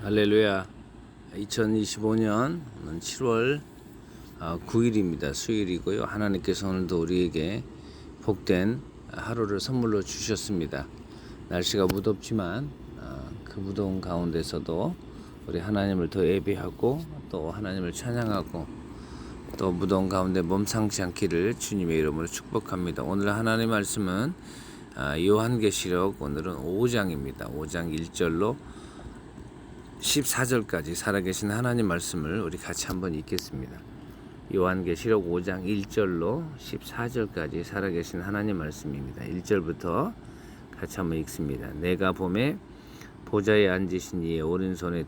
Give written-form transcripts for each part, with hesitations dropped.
할렐루야. 2025년 7월 9일입니다. 수요일이고요. 하나님께서 오늘도 우리에게 복된 하루를 선물로 주셨습니다. 날씨가 무덥지만 그 무더운 가운데서도 우리 하나님을 더 예배하고 또 하나님을 찬양하고 또 무더운 가운데 몸상치 않기를 주님의 이름으로 축복합니다. 오늘 하나님의 말씀은 요한계시록 오늘은 5장입니다. 5장 1절로 14절까지 살아계신 하나님 말씀을 우리 같이 한번 읽겠습니다. 요한계시록 5장 1절로 14절까지 살아계신 하나님 말씀입니다. 1절부터 같이 한번 읽습니다. 내가 봄에 보좌에 앉으신 이의 오른손에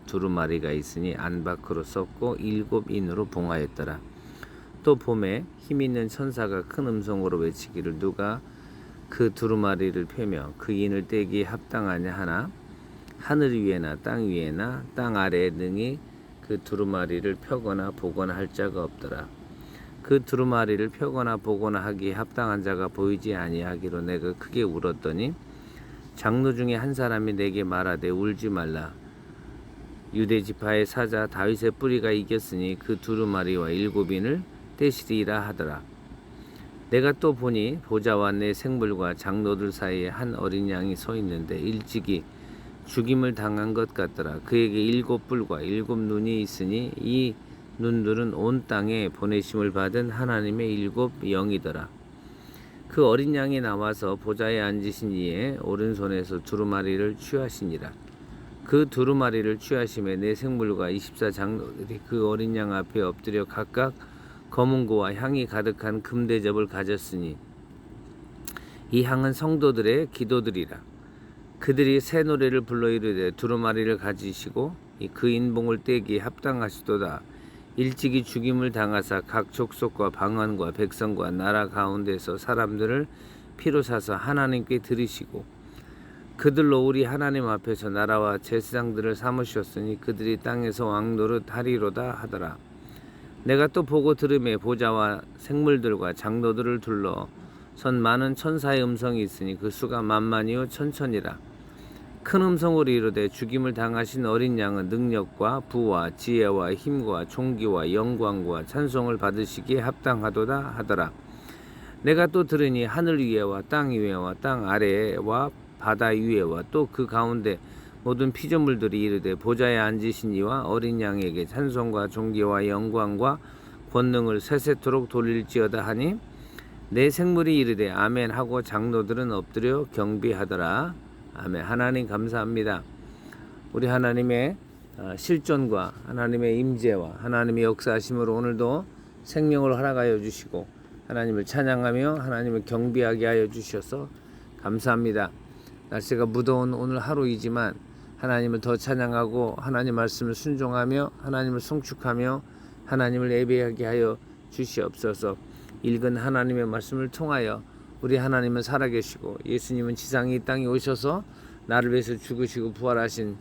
두루마리가 있으니 안 밖으로 섰고 7인으로 봉하였더라. 또 봄에 힘있는 천사가 큰 음성으로 외치기를 누가 그 두루마리를 펴며 그 인을 떼기에 합당하냐 하나 하늘 위에나 땅 위에나 땅 아래에 능히 그 두루마리를 펴거나 보거나 할 자가 없더라. 그 두루마리를 펴거나 보거나 하기에 합당한 자가 보이지 아니하기로 내가 크게 울었더니 장로 중에 한 사람이 내게 말하되 울지 말라. 유대 지파의 사자 다윗의 뿌리가 이겼으니 그 두루마리와 7인을 떼시리라 하더라. 내가 또 보니 보좌와 내 생물과 장로들 사이에 한 어린 양이 서 있는데 일찍이 죽임을 당한 것 같더라. 그에게 7뿔과 7눈이 있으니 이 눈들은 온 땅에 보내심을 받은 하나님의 7영이더라. 그 어린 양이 나와서 보좌에 앉으신 이의 오른손에서 두루마리를 취하시니라. 그 두루마리를 취하심에 내 생물과 24장로들이 그 어린 양 앞에 엎드려 각각 검은고와 향이 가득한 금대접을 가졌으니 이 향은 성도들의 기도들이라. 그들이 새 노래를 불러 이르되 두루마리를 가지시고 그 인봉을 떼기에 합당하시도다. 일찍이 죽임을 당하사 각 족속과 방언과 백성과 나라 가운데서 사람들을 피로 사서 하나님께 드리시고 그들로 우리 하나님 앞에서 나라와 제사장들을 삼으셨으니 그들이 땅에서 왕노릇 하리로다 하더라. 내가 또 보고 들음에 보좌와 생물들과 장로들을 둘러 선 많은 천사의 음성이 있으니 그 수가 만만이요 천천이라. 큰 음성으로 이르되 죽임을 당하신 어린 양은 능력과 부와 지혜와 힘과 존귀와 영광과 찬송을 받으시기에 합당하도다 하더라. 내가 또 들으니 하늘 위에와 땅 위에와 땅 아래와 바다 위에와 또 그 가운데 모든 피조물들이 이르되 보좌에 앉으신 이와 어린 양에게 찬송과 존귀와 영광과 권능을 세세토록 돌릴지어다 하니 내 생물이 이르되 아멘 하고 장로들은 엎드려 경배하더라. 아멘. 하나님 감사합니다. 우리 하나님의 실존과 하나님의 임재와 하나님의 역사하심으로 오늘도 생명을 허락하여 주시고 하나님을 찬양하며 하나님을 경배하게 하여 주셔서 감사합니다. 날씨가 무더운 오늘 하루이지만 하나님을 더 찬양하고 하나님 말씀을 순종하며 하나님을 송축하며 하나님을 예배하게 하여 주시옵소서. 읽은 하나님의 말씀을 통하여 우리 하나님은 살아계시고 예수님은 지상에 이 땅에 오셔서 나를 위해서 죽으시고 부활하신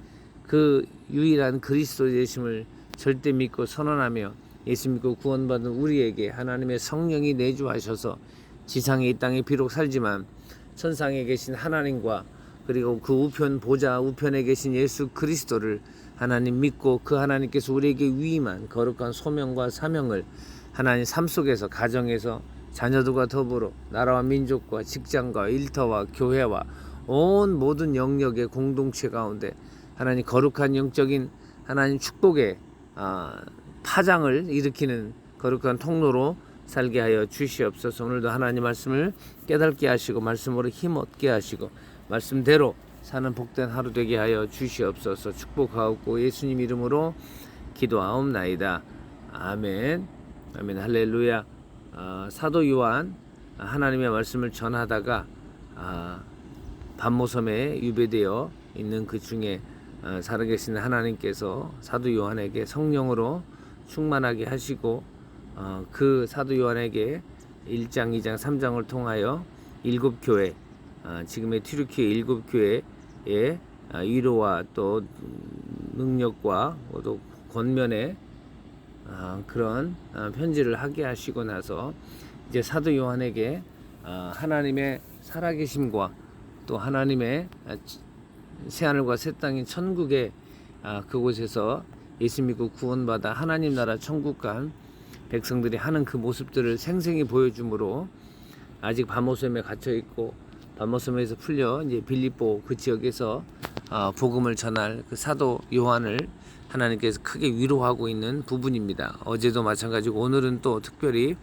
그 유일한 그리스도 되심을 절대 믿고 선언하며 예수 믿고 구원받은 우리에게 하나님의 성령이 내주하셔서 지상에 이 땅에 비록 살지만 천상에 계신 하나님과 그리고 그 우편 보좌 우편에 계신 예수 그리스도를 하나님 믿고 그 하나님께서 우리에게 위임한 거룩한 소명과 사명을 하나님 삶 속에서 가정에서 자녀들과 더불어 나라와 민족과 직장과 일터와 교회와 온 모든 영역의 공동체 가운데 하나님 거룩한 영적인 하나님 축복의 파장을 일으키는 거룩한 통로로 살게 하여 주시옵소서. 오늘도 하나님 말씀을 깨닫게 하시고 말씀으로 힘 얻게 하시고 말씀대로 사는 복된 하루 되게 하여 주시옵소서. 축복하옵고 예수님 이름으로 기도하옵나이다. 아멘. 아멘. 할렐루야. 사도 요한 하나님의 말씀을 전하다가 밤모섬에 유배되어 있는 그 중에 살아계신 하나님께서 사도 요한에게 성령으로 충만하게 하시고 그 사도 요한에게 1장, 2장, 3장을 통하여 7교회 지금의 튀르키예 7교회의 위로와 또 능력과 또 권면의 그런 편지를 하게 하시고 나서 이제 사도 요한에게 하나님의 살아계심과 또 하나님의 새하늘과 새 땅인 천국의 그곳에서 예수 믿고 구원받아 하나님 나라 천국 간 백성들이 하는 그 모습들을 생생히 보여주므로 아직 바모섬에 갇혀 있고 바모섬에서 풀려 이제 빌립보 그 지역에서 복음을 전할 그 사도 요한을 하나님께서 크게 위로하고 있는 부분입니다. 어제도 마찬가지고 오늘은 또 특별히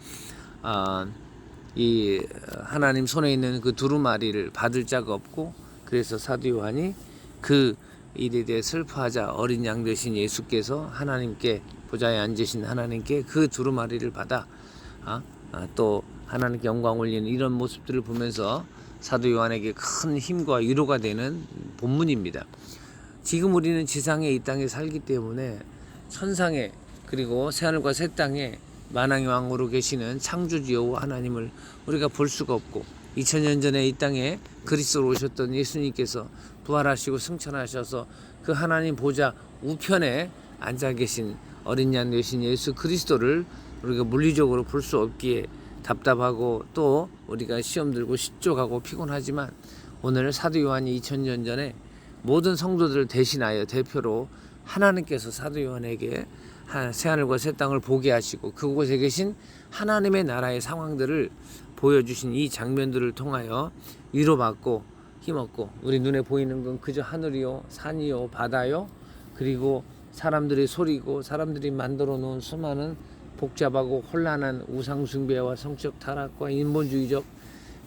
이 하나님 손에 있는 그 두루마리를 받을 자가 없고 그래서 사도 요한이 그 일에 대해 슬퍼하자 어린 양 되신 예수께서 하나님께 보좌에 앉으신 하나님께 그 두루마리를 받아 또 하나님께 영광 올리는 이런 모습들을 보면서 사도 요한에게 큰 힘과 위로가 되는 본문입니다. 지금 우리는 지상에 이 땅에 살기 때문에 천상에 그리고 새하늘과 새 땅에 만왕의 왕으로 계시는 창조주 여호와 하나님을 우리가 볼 수가 없고 2000년 전에 이 땅에 그리스도로 오셨던 예수님께서 부활하시고 승천하셔서 그 하나님 보좌 우편에 앉아 계신 어린 양 되신 예수 그리스도를 우리가 물리적으로 볼 수 없기에 답답하고 또 우리가 시험 들고 시쪽하고 피곤하지만 오늘 사도 요한이 2000년 전에 모든 성도들을 대신하여 대표로 하나님께서 사도 요한에게 새하늘과 새 땅을 보게 하시고 그곳에 계신 하나님의 나라의 상황들을 보여주신 이 장면들을 통하여 위로받고 힘없고 우리 눈에 보이는 건 그저 하늘이요 산이요 바다요 그리고 사람들의 소리고 사람들이 만들어 놓은 수많은 복잡하고 혼란한 우상숭배와 성적 타락과 인본주의적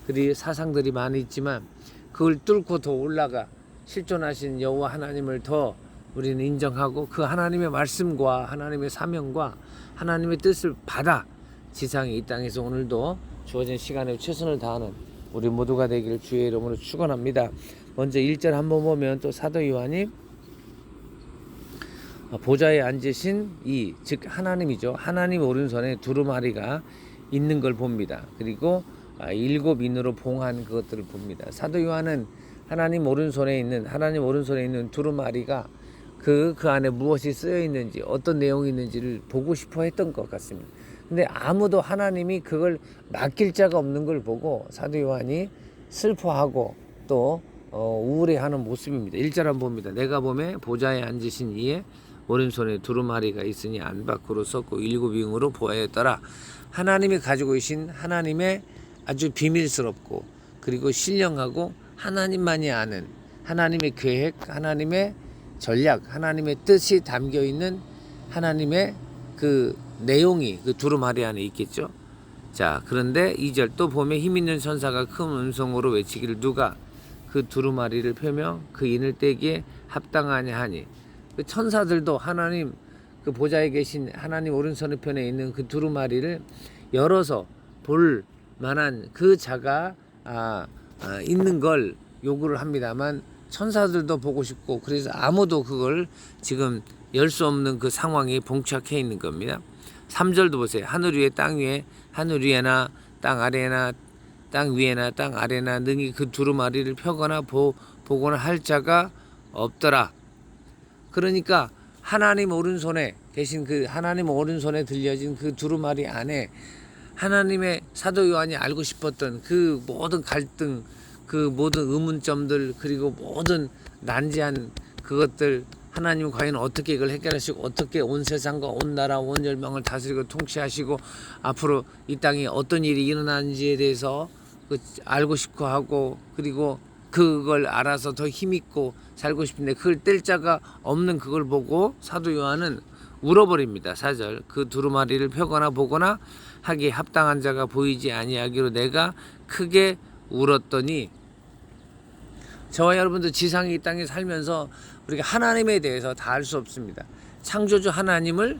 그리 사상들이 많이 있지만 그걸 뚫고 더 올라가 실존하신 여호와 하나님을 더 우리는 인정하고 그 하나님의 말씀과 하나님의 사명과 하나님의 뜻을 받아 지상의 이 땅에서 오늘도 주어진 시간에 최선을 다하는 우리 모두가 되기를 주의 이름으로 축원합니다. 먼저 1절 한번 보면 또 사도 요한이 보좌에 앉으신 즉 하나님이죠. 하나님 오른손에 두루마리가 있는 걸 봅니다. 그리고 7 인으로 봉한 그것들을 봅니다. 사도 요한은 하나님 오른손에 있는 두루마리가 그 안에 무엇이 쓰여 있는지 어떤 내용이 있는지를 보고 싶어 했던 것 같습니다. 근데 아무도 하나님이 그걸 맡길 자가 없는 걸 보고 사도 요한이 슬퍼하고 또 우울해하는 모습입니다. 1절 한번 봅니다. 내가 보매 보좌에 앉으신 이의 오른손에 두루마리가 있으니 안 밖으로 섰고 7 윙으로 보았더라. 하나님이 가지고 계신 하나님의 아주 비밀스럽고 그리고 신령하고 하나님만이 아는 하나님의 계획, 하나님의 전략, 하나님의 뜻이 담겨 있는 하나님의 그 내용이 그 두루마리 안에 있겠죠. 자, 그런데 2절 또 봄에 힘있는 천사가 큰 음성으로 외치기를 누가 그 두루마리를 펴며 그 인을 떼기에 합당하냐 하니 그 천사들도 하나님 그 보좌에 계신 하나님 오른손 편에 있는 그 두루마리를 열어서 볼 만한 그 자가 있는 걸 요구를 합니다만 천사들도 보고 싶고 그래서 아무도 그걸 지금 열 수 없는 그 상황에 봉착해 있는 겁니다. 3절도 보세요. 하늘 위에 땅 위에 하늘 위에나 땅 아래나 땅 위에나 땅 아래나 능히 그 두루마리를 펴거나 보거나 할 자가 없더라. 그러니까 하나님 오른손에 계신 그 하나님 오른손에 들려진 그 두루마리 안에 하나님의 사도 요한이 알고 싶었던 그 모든 갈등 그 모든 의문점들 그리고 모든 난제한 그것들 하나님 과연 어떻게 이걸 해결하시고 어떻게 온 세상과 온 나라 온 열방을 다스리고 통치하시고 앞으로 이 땅에 어떤 일이 일어나는지에 대해서 알고 싶고 하고 그리고 그걸 알아서 더 힘있고 살고 싶은데 그걸 뗄 자가 없는 그걸 보고 사도 요한은 울어버립니다. 4절 그 두루마리를 펴거나 보거나 하기에 합당한 자가 보이지 아니하기로 내가 크게 울었더니 저와 여러분도 지상의 이 땅에 살면서 우리가 하나님에 대해서 다 알 수 없습니다. 창조주 하나님의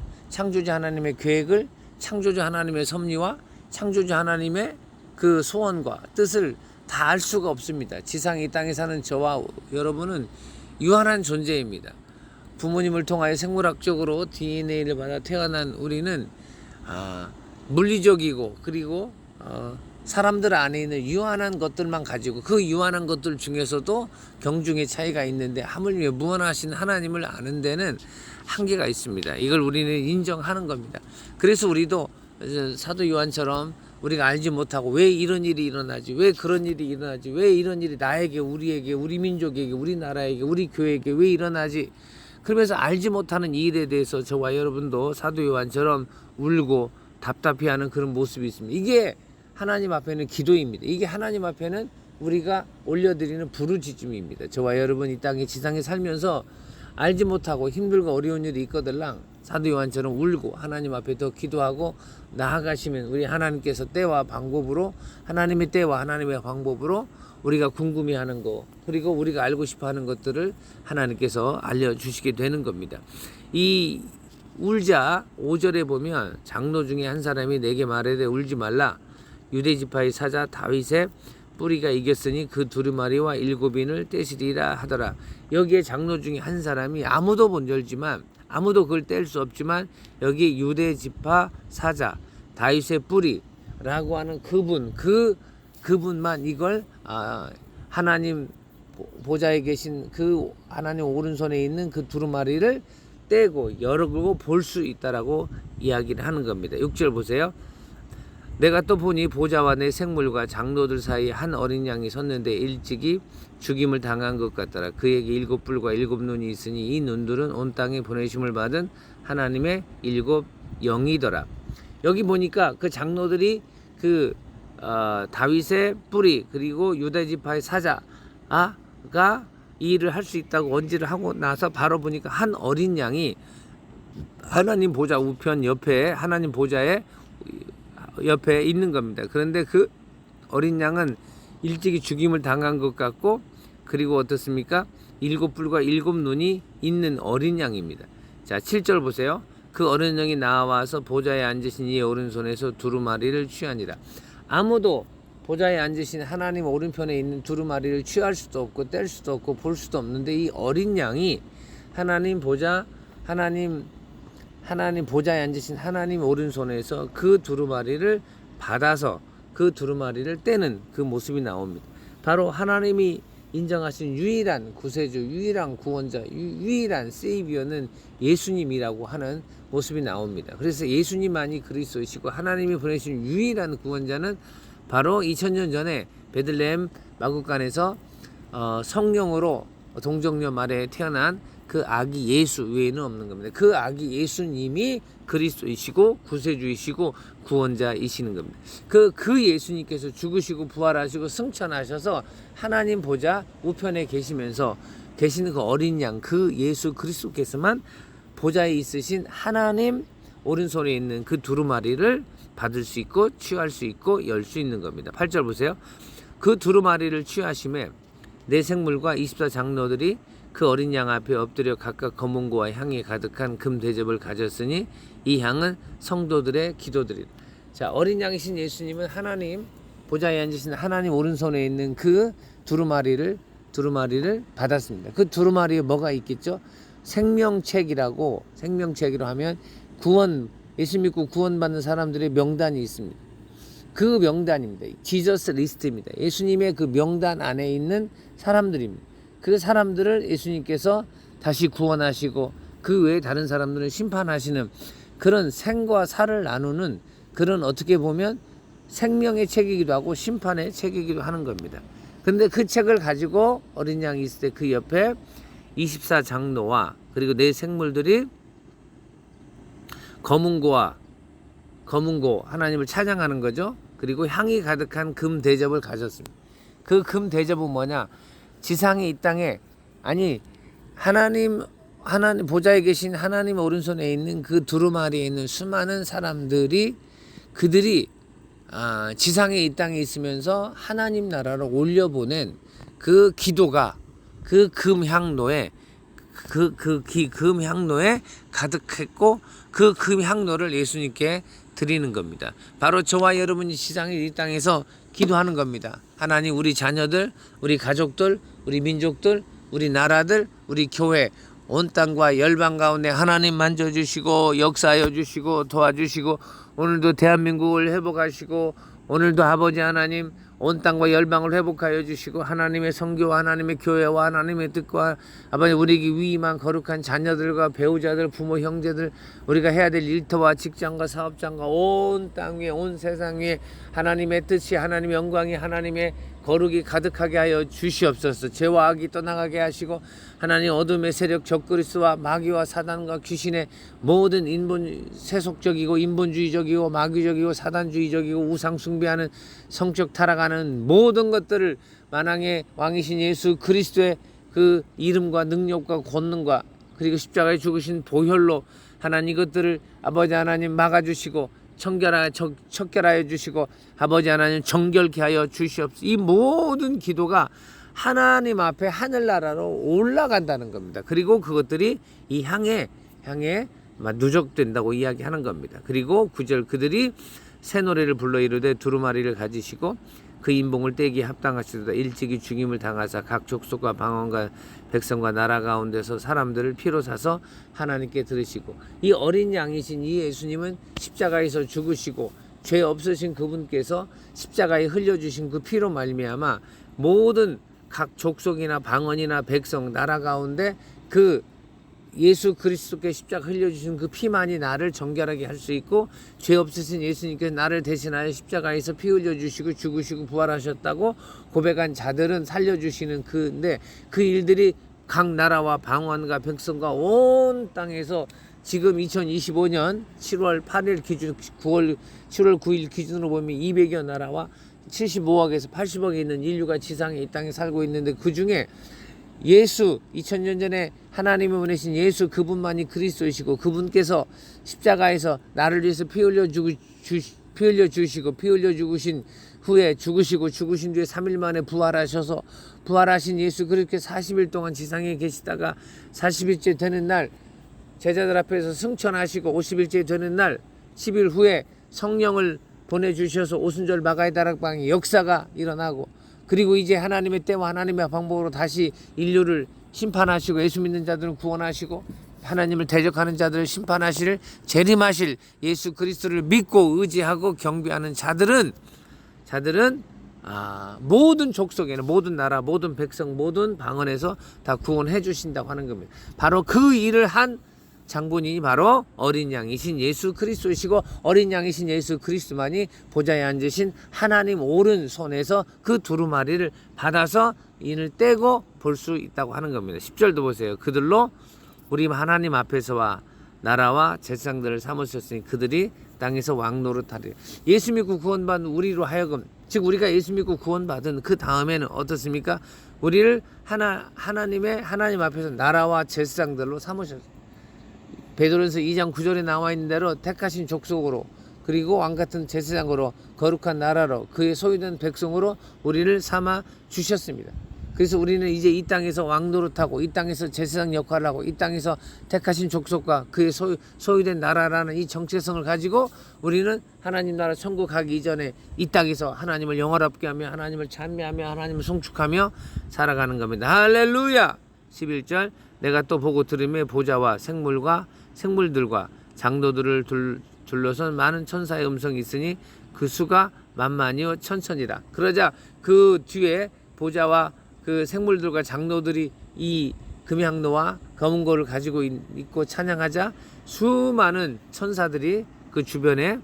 계획을 창조주 하나님의 섭리와 창조주 하나님의 그 소원과 뜻을 다 알 수가 없습니다. 지상의 이 땅에 사는 저와 여러분은 유한한 존재입니다. 부모님을 통하여 생물학적으로 DNA를 받아 태어난 우리는 물리적이고 그리고 사람들 안에 있는 유한한 것들만 가지고 그 유한한 것들 중에서도 경중의 차이가 있는데 하물며 무한하신 하나님을 아는 데는 한계가 있습니다. 이걸 우리는 인정하는 겁니다. 그래서 우리도 사도 요한처럼 우리가 알지 못하고 왜 이런 일이 일어나지 왜 그런 일이 일어나지 왜 이런 일이 나에게 우리에게 우리 민족에게 우리 나라에게 우리 교회에게 왜 일어나지 그러면서 알지 못하는 이 일에 대해서 저와 여러분도 사도 요한처럼 울고 답답해하는 그런 모습이 있습니다. 이게 하나님 앞에는 기도입니다. 이게 하나님 앞에는 우리가 올려드리는 부르짖음입니다. 저와 여러분 이 땅에 지상에 살면서 알지 못하고 힘들고 어려운 일이 있거들랑 사도 요한처럼 울고 하나님 앞에 더 기도하고 나아가시면 우리 하나님께서 때와 방법으로 하나님의 때와 하나님의 방법으로 우리가 궁금해하는 거 그리고 우리가 알고 싶어하는 것들을 하나님께서 알려주시게 되는 겁니다. 이 울자 5절에 보면 장로 중에 한 사람이 내게 말하되 울지 말라. 유대지파의 사자 다윗의 뿌리가 이겼으니 그 두루마리와 7인을 떼시리라 하더라. 여기에 장로 중에 한 사람이 아무도 못 열지만 아무도 그걸 뗄 수 없지만 여기 유대지파 사자 다윗의 뿌리라고 하는 그분만 이걸 하나님 보좌에 계신 그 하나님 오른손에 있는 그 두루마리를 떼고 열고 볼 수 있다라고 이야기를 하는 겁니다. 6절 보세요. 내가 또 보니 보좌와 내 생물과 장로들 사이에 한 어린 양이 섰는데 일찍이 죽임을 당한 것 같더라. 그에게 7뿔과 7눈이 있으니 이 눈들은 온 땅에 보내심을 받은 하나님의 7영이더라. 여기 보니까 그 장로들이 그 다윗의 뿌리 그리고 유다지파의 사자가 이 일을 할 수 있다고 언지를 하고 나서 바로 보니까 한 어린 양이 하나님 보좌 우편 옆에 하나님 보좌에 옆에 있는 겁니다. 그런데 그 어린 양은 일찍이 죽임을 당한 것 같고 그리고 어떻습니까? 7뿔과 7눈이 있는 어린 양입니다. 자 7절 보세요. 그 어린 양이 나와서 보좌에 앉으신 이의 오른손에서 두루마리를 취하니라. 아무도 보좌에 앉으신 하나님 오른편에 있는 두루마리를 취할 수도 없고 뗄 수도 없고 볼 수도 없는데 이 어린 양이 하나님 보좌에 앉으신 하나님 오른손에서 그 두루마리를 받아서 그 두루마리를 떼는 그 모습이 나옵니다. 바로 하나님이 인정하신 유일한 구세주, 유일한 구원자, 유일한 세이비어는 예수님이라고 하는 모습이 나옵니다. 그래서 예수님만이 그리스도이시고 하나님이 보내신 유일한 구원자는 바로 2000년 전에 베들레헴 마구간에서 성령으로 동정녀 말에 태어난 그 아기 예수 외에는 없는 겁니다. 그 아기 예수님이 그리스도이시고 구세주이시고 구원자이시는 겁니다. 그 예수님께서 죽으시고 부활하시고 승천하셔서 하나님 보좌 우편에 계시면서 계시는 그 어린 양 그 예수 그리스도께서만 보좌에 있으신 하나님 오른손에 있는 그 두루마리를 받을 수 있고 취할 수 있고 열 수 있는 겁니다. 8절 보세요. 그 두루마리를 취하심에 내 생물과 24장로들이 그 어린 양 앞에 엎드려 각각 검은고와 향이 가득한 금 대접을 가졌으니 이 향은 성도들의 기도들이다. 자, 어린 양이신 예수님은 하나님 보좌에 앉으신 하나님 오른손에 있는 그 두루마리를 받았습니다. 그 두루마리에 뭐가 있겠죠? 생명책이라고 하면 예수 믿고 구원받는 사람들의 명단이 있습니다. 그 명단입니다. 지저스 리스트입니다. 예수님의 그 명단 안에 있는 사람들입니다. 그 사람들을 예수님께서 다시 구원하시고 그 외에 다른 사람들은 심판하시는 그런 생과 사를 나누는 그런 어떻게 보면 생명의 책이기도 하고 심판의 책이기도 하는 겁니다. 그런데 그 책을 가지고 어린 양이 있을 때 그 옆에 24장로와 그리고 네 생물들이 검은고 하나님을 찬양하는 거죠. 그리고 향이 가득한 금 대접을 가졌습니다. 그 금 대접은 뭐냐? 지상에 이 땅에 하나님 보좌에 계신 하나님 오른손에 있는 그 두루마리에 있는 수많은 사람들이 그들이 지상에 이 땅에 있으면서 하나님 나라로 올려보낸 그 기도가 그 금향로에 금향로에 가득했고 그 금향로를 예수님께 드리는 겁니다. 바로 저와 여러분이 지상에 이 땅에서 기도하는 겁니다. 하나님 우리 자녀들, 우리 가족들, 우리 민족들, 우리 나라들, 우리 교회 온 땅과 열방 가운데 하나님 만져주시고 역사하여 주시고 도와주시고 오늘도 대한민국을 회복하시고 오늘도 아버지 하나님 온 땅과 열방을 회복하여 주시고 하나님의 선교와 하나님의 교회와 하나님의 뜻과 아버지 우리에게 위임한 거룩한 자녀들과 배우자들 부모 형제들 우리가 해야 될 일터와 직장과 사업장과 온 땅 위에 온 세상 위에 하나님의 뜻이 하나님의 영광이 하나님의 거룩이 가득하게 하여 주시옵소서. 죄와 악이 떠나가게 하시고 하나님 어둠의 세력 적그리스와 마귀와 사단과 귀신의 모든 세속적이고 인본주의적이고 마귀적이고 사단주의적이고 우상 숭배하는 성적 타락하는 모든 것들을 만왕의 왕이신 예수 그리스도의 그 이름과 능력과 권능과 그리고 십자가에 죽으신 보혈로 하나님 이것들을 아버지 하나님 막아주시고 척결하여 주시고 아버지 하나님 정결케 하여 주시옵소서. 이 모든 기도가 하나님 앞에 하늘나라로 올라간다는 겁니다. 그리고 그것들이 이 향에 누적된다고 이야기하는 겁니다. 그리고 9절 그들이 새 노래를 불러 이르되 두루마리를 가지시고 그 인봉을 떼기에 합당하시도다. 일찍이 죽임을 당하사 각 족속과 방언과 백성과 나라 가운데서 사람들을 피로 사서 하나님께 들으시고 이 어린 양이신 이 예수님은 십자가에서 죽으시고 죄 없으신 그분께서 십자가에 흘려주신 그 피로 말미암아 모든 각 족속이나 방언이나 백성 나라 가운데 그 예수 그리스도께 십자가 흘려주신 그 피만이 나를 정결하게 할 수 있고 죄 없으신 예수님께서 나를 대신하여 십자가에서 피 흘려주시고 죽으시고 부활하셨다고 고백한 자들은 살려주시는 근데 그 일들이 각 나라와 방언과 백성과 온 땅에서 지금 2025년 7월 8일 기준 7월 9일 기준으로 보면 200여 나라와 75억에서 80억에 있는 인류가 지상에 이 땅에 살고 있는데 그 중에 예수 2000년 전에 하나님이 보내신 예수 그분만이 그리스도이시고 그분께서 십자가에서 나를 위해서 피 흘려 주시고 피 흘려 죽으신 후에 죽으시고 죽으신 뒤에 3일 만에 부활하셔서 부활하신 예수 그렇게 40일 동안 지상에 계시다가 40일째 되는 날 제자들 앞에서 승천하시고 50일째 되는 날 10일 후에 성령을 보내주셔서 오순절 마가의 다락방의 역사가 일어나고 그리고 이제 하나님의 때와 하나님의 방법으로 다시 인류를 심판하시고 예수 믿는 자들은 구원하시고 하나님을 대적하는 자들을 심판하실 재림하실 예수 그리스도를 믿고 의지하고 경배하는 자들은 모든 족속에는 모든 나라 모든 백성 모든 방언에서 다 구원해 주신다고 하는 겁니다. 바로 그 일을 한 장본인이 바로 어린 양이신 예수 그리스도이시고 어린 양이신 예수 그리스도만이 보좌에 앉으신 하나님 오른손에서 그 두루마리를 받아서 인을 떼고 볼 수 있다고 하는 겁니다. 10절도 보세요. 그들로 우리 하나님 앞에서와 나라와 제사장들을 삼으셨으니 그들이 땅에서 왕노릇하리라. 예수 믿고 구원받은 우리로 하여금 즉 우리가 예수 믿고 구원받은 그 다음에는 어떻습니까? 우리를 하나님 앞에서 나라와 제사장들로 삼으셨습니다. 베드로전서 2장 9절에 나와 있는 대로 택하신 족속으로 그리고 왕같은 제사장으로 거룩한 나라로 그의 소유된 백성으로 우리를 삼아 주셨습니다. 그래서 우리는 이제 이 땅에서 왕노릇하고 이 땅에서 제사장 역할을 하고 이 땅에서 택하신 족속과 그의 소유된 나라라는 이 정체성을 가지고 우리는 하나님 나라 천국 가기 이전에 이 땅에서 하나님을 영화롭게 하며 하나님을 찬미하며 하나님을 송축하며 살아가는 겁니다. 할렐루야. 11절 내가 또 보고 들으며 보좌와 생물들과 장로들을 둘러선 많은 천사의 음성이 있으니 그 수가 만만이요 천천이라. 그러자 그 뒤에 보좌와 그 생물들과 장로들이 이 금향로와 검은고를 가지고 있고 찬양하자 수많은 천사들이 그 주변에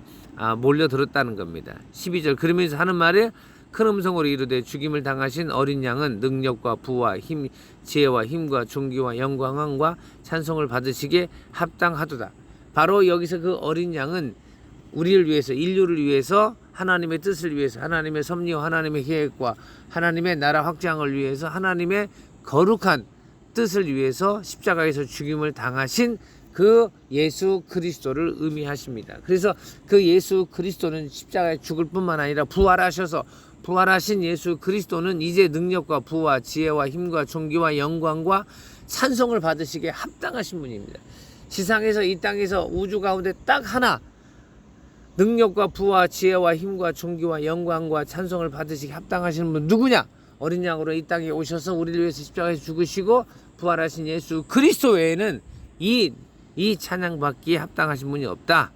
몰려들었다는 겁니다. 12절 그러면서 하는 말에 큰 음성으로 이르되 죽임을 당하신 어린 양은 능력과 부와 힘, 지혜와 힘과 존귀와 영광과 찬송을 받으시기에 합당하도다. 바로 여기서 그 어린 양은 우리를 위해서 인류를 위해서 하나님의 뜻을 위해서 하나님의 섭리와 하나님의 계획과 하나님의 나라 확장을 위해서 하나님의 거룩한 뜻을 위해서 십자가에서 죽임을 당하신 그 예수 그리스도를 의미하십니다. 그래서 그 예수 그리스도는 십자가에 죽을 뿐만 아니라 부활하셔서 부활하신 예수 그리스도는 이제 능력과 부와 지혜와 힘과 존귀와 영광과 찬송을 받으시기에 합당하신 분입니다. 지상에서 이 땅에서 우주 가운데 딱 하나 능력과 부와 지혜와 힘과 존귀와 영광과 찬송을 받으시기에 합당하시는 분 누구냐? 어린 양으로 이 땅에 오셔서 우리를 위해서 십자가에서 죽으시고 부활하신 예수 그리스도 외에는 이 찬양받기에 합당하신 분이 없다.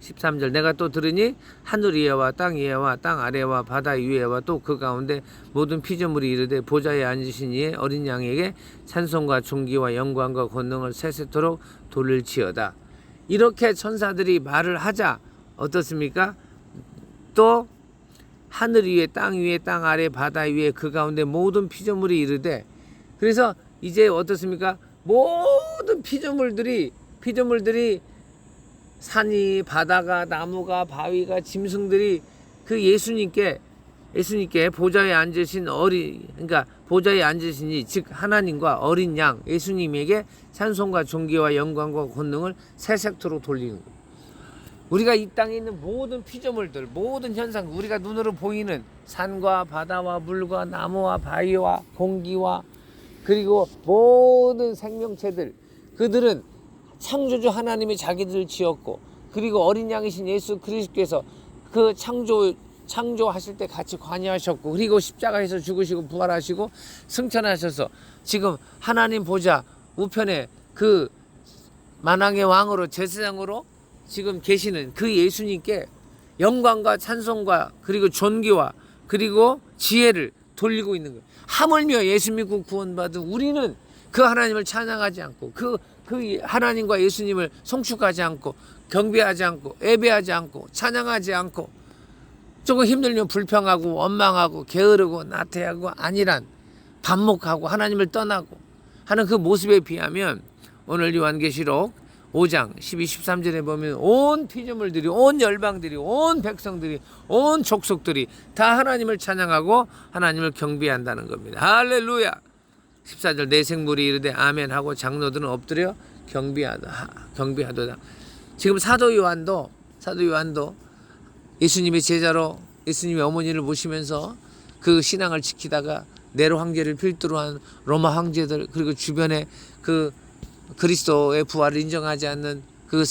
13절 내가 또 들으니 하늘 위에와 땅 위에와 땅 아래와 바다 위에와 또 그 가운데 모든 피조물이 이르되 보좌에 앉으신 이의 어린 양에게 찬송과 존귀와 영광과 권능을 세세토록 돌릴지어다. 이렇게 천사들이 말을 하자 어떻습니까? 또 하늘 위에 땅 위에 땅 아래 바다 위에 그 가운데 모든 피조물이 이르되, 그래서 이제 어떻습니까? 모든 피조물들이 산이 바다가 나무가 바위가 짐승들이 그 예수님께 보좌에 앉으신 그러니까 보좌에 앉으시니 즉 하나님과 어린 양 예수님에게 찬송과 존귀와 영광과 권능을 세세토록 돌리는 거예요. 우리가 이 땅에 있는 모든 피조물들, 모든 현상, 우리가 눈으로 보이는 산과 바다와 물과 나무와 바위와 공기와 그리고 모든 생명체들, 그들은 창조주 하나님이 자기들을 지었고, 그리고 어린 양이신 예수 그리스도께서 그 창조하실 때 같이 관여하셨고, 그리고 십자가에서 죽으시고 부활하시고 승천하셔서 지금 하나님 보좌 우편에 그 만왕의 왕으로 제사장으로 지금 계시는 그 예수님께 영광과 찬송과 그리고 존귀와 그리고 지혜를 돌리고 있는 거예요. 하물며 예수 믿고 구원받은 우리는 그 하나님을 찬양하지 않고 그 하나님과 예수님을 송축하지 않고 경배하지 않고 예배하지 않고 찬양하지 않고 조금 힘들면 불평하고 원망하고 게으르고 나태하고 안일한 반목하고 하나님을 떠나고 하는 그 모습에 비하면, 오늘 요한계시록 5장 12, 13절에 보면 온 피조물들이, 온 열방들이, 온 백성들이, 온 족속들이 다 하나님을 찬양하고 하나님을 경배한다는 겁니다. 할렐루야. 14절 내 생물이 이르되 아멘 하고 장로들은 엎드려 경배하도다. 지금 사도 요한도 예수님의 제자로 예수님의 어머니를 모시면서 그 신앙을 지키다가 네로 황제를 필두로 한 로마 황제들, 그리고 주변에 그 그리스도의 부활을 인정하지 않는 그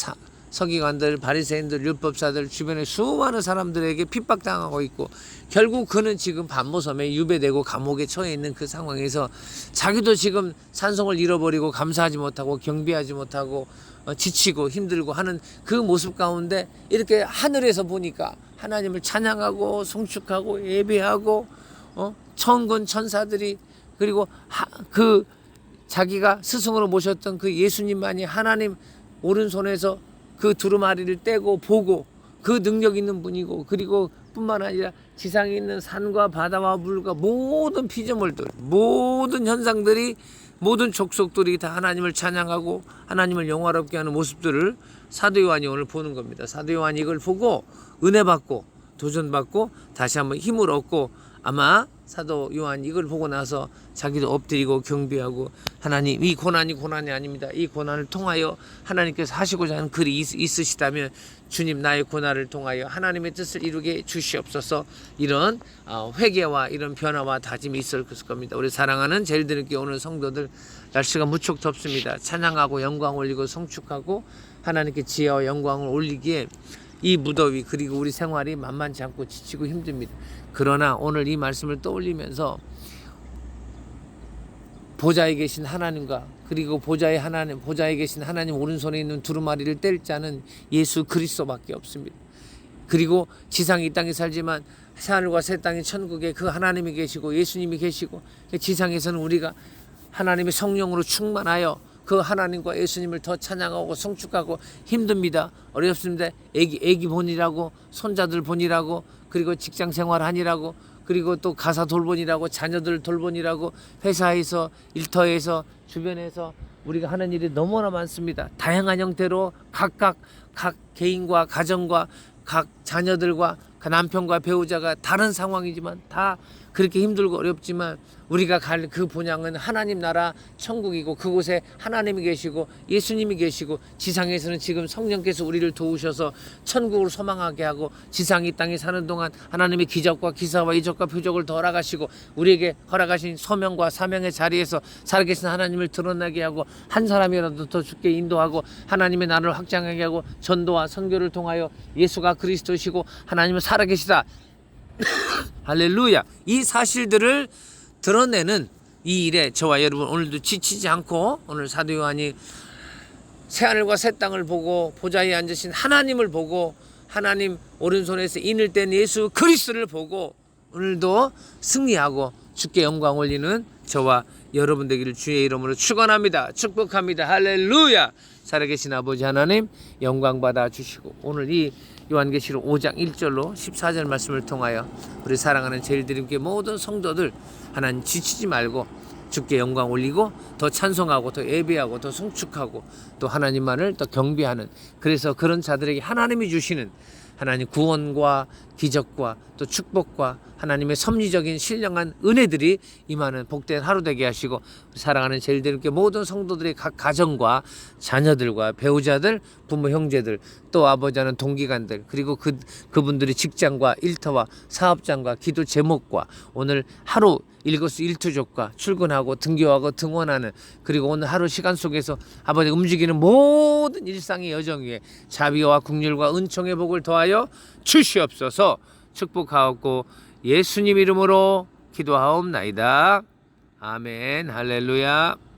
서기관들, 바리새인들, 율법사들, 주변에 수많은 사람들에게 핍박당하고 있고, 결국 그는 지금 반모섬에 유배되고 감옥에 처해 있는 그 상황에서 자기도 지금 산성을 잃어버리고 감사하지 못하고 경배하지 못하고 지치고 힘들고 하는 그 모습 가운데 이렇게 하늘에서 보니까 하나님을 찬양하고 송축하고 예배하고 천군 천사들이, 그리고 그 자기가 스승으로 모셨던 그 예수님만이 하나님 오른손에서 그 두루마리를 떼고 보고 그 능력 있는 분이고, 그리고 뿐만 아니라 지상에 있는 산과 바다와 물과 모든 피조물들, 모든 현상들이, 모든 족속들이 다 하나님을 찬양하고 하나님을 영화롭게 하는 모습들을 사도 요한이 오늘 보는 겁니다. 사도 요한이 이걸 보고 은혜 받고 도전받고 다시 한번 힘을 얻고, 아마 사도 요한이 이걸 보고 나서 자기도 엎드리고 경배하고, 하나님 이 고난이 아닙니다. 이 고난을 통하여 하나님께서 하시고자 하는 글이 있으시다면 주님 나의 고난을 통하여 하나님의 뜻을 이루게 주시옵소서. 이런 회개와 이런 변화와 다짐이 있을 겁니다. 우리 사랑하는 제일드림교회 오늘 성도들, 날씨가 무척 덥습니다. 찬양하고 영광 올리고 성축하고 하나님께 지혜와 영광을 올리기에 이 무더위, 그리고 우리 생활이 만만치 않고 지치고 힘듭니다. 그러나 오늘 이 말씀을 떠올리면서 보좌에 계신 하나님과, 그리고 보좌에 계신 하나님 오른손에 있는 두루마리를 뗄 자는 예수 그리스도밖에 없습니다. 그리고 지상이 이 땅에 살지만 새하늘과 새 땅이 천국에 그 하나님이 계시고 예수님이 계시고, 지상에서는 우리가 하나님의 성령으로 충만하여 그 하나님과 예수님을 더 찬양하고 성축하고 힘듭니다. 어렵습니다. 애기 본이라고, 손자들 본이라고, 그리고 직장 생활 하니라고, 그리고 또 가사 돌보니라고, 자녀들 돌보니라고, 회사에서, 일터에서, 주변에서 우리가 하는 일이 너무나 많습니다. 다양한 형태로 각 개인과 가정과 각 자녀들과 그 남편과 배우자가 다른 상황이지만 다 그렇게 힘들고 어렵지만 우리가 갈 그 본향은 하나님 나라 천국이고, 그곳에 하나님이 계시고 예수님이 계시고, 지상에서는 지금 성령께서 우리를 도우셔서 천국을 소망하게 하고, 지상 이 땅에 사는 동안 하나님의 기적과 기사와 이적과 표적을 더 허락하시고 우리에게 허락하신 소명과 사명의 자리에서 살아계신 하나님을 드러나게 하고, 한 사람이라도 더 죽게 인도하고 하나님의 나라를 확장하게 하고, 전도와 선교를 통하여 예수가 그리스도시고 하나님은 살아계시다 할렐루야. 이 사실들을 드러내는 이 일에 저와 여러분 오늘도 지치지 않고, 오늘 사도 요한이 새하늘과 새 땅을 보고 보좌에 앉으신 하나님을 보고 하나님 오른손에서 인을 뗀 예수 그리스도를 보고 오늘도 승리하고 주께 영광 올리는 저와 여러분 되기를 주의 이름으로 축원합니다. 축복합니다. 할렐루야. 살아계신 아버지 하나님 영광 받아 주시고, 오늘 이 요한계시록 5장 1절로 14절 말씀을 통하여 우리 사랑하는 제일드림교회 모든 성도들 하나님 지치지 말고 주께 영광 올리고 더 찬송하고 더 예배하고 더 송축하고 또 하나님만을 더 경배하는, 그래서 그런 자들에게 하나님이 주시는 하나님 구원과 기적과 또 축복과 하나님의 섭리적인 신령한 은혜들이 임하는 복된 하루 되게 하시고, 사랑하는 제일드림교회 모든 성도들의 각 가정과 자녀들과 배우자들, 부모 형제들, 또 아버지는 동기간들, 그리고 그분들의 직장과 일터와 사업장과 기도 제목과 오늘 하루 일거수일투족과 출근하고 등교하고 등원하는, 그리고 오늘 하루 시간 속에서 아버지 움직이는 모든 일상의 여정 위에 자비와 긍휼과 은총의 복을 더하여 주시옵소서. 축복하옵고 예수님 이름으로 기도하옵나이다. 아멘. 할렐루야.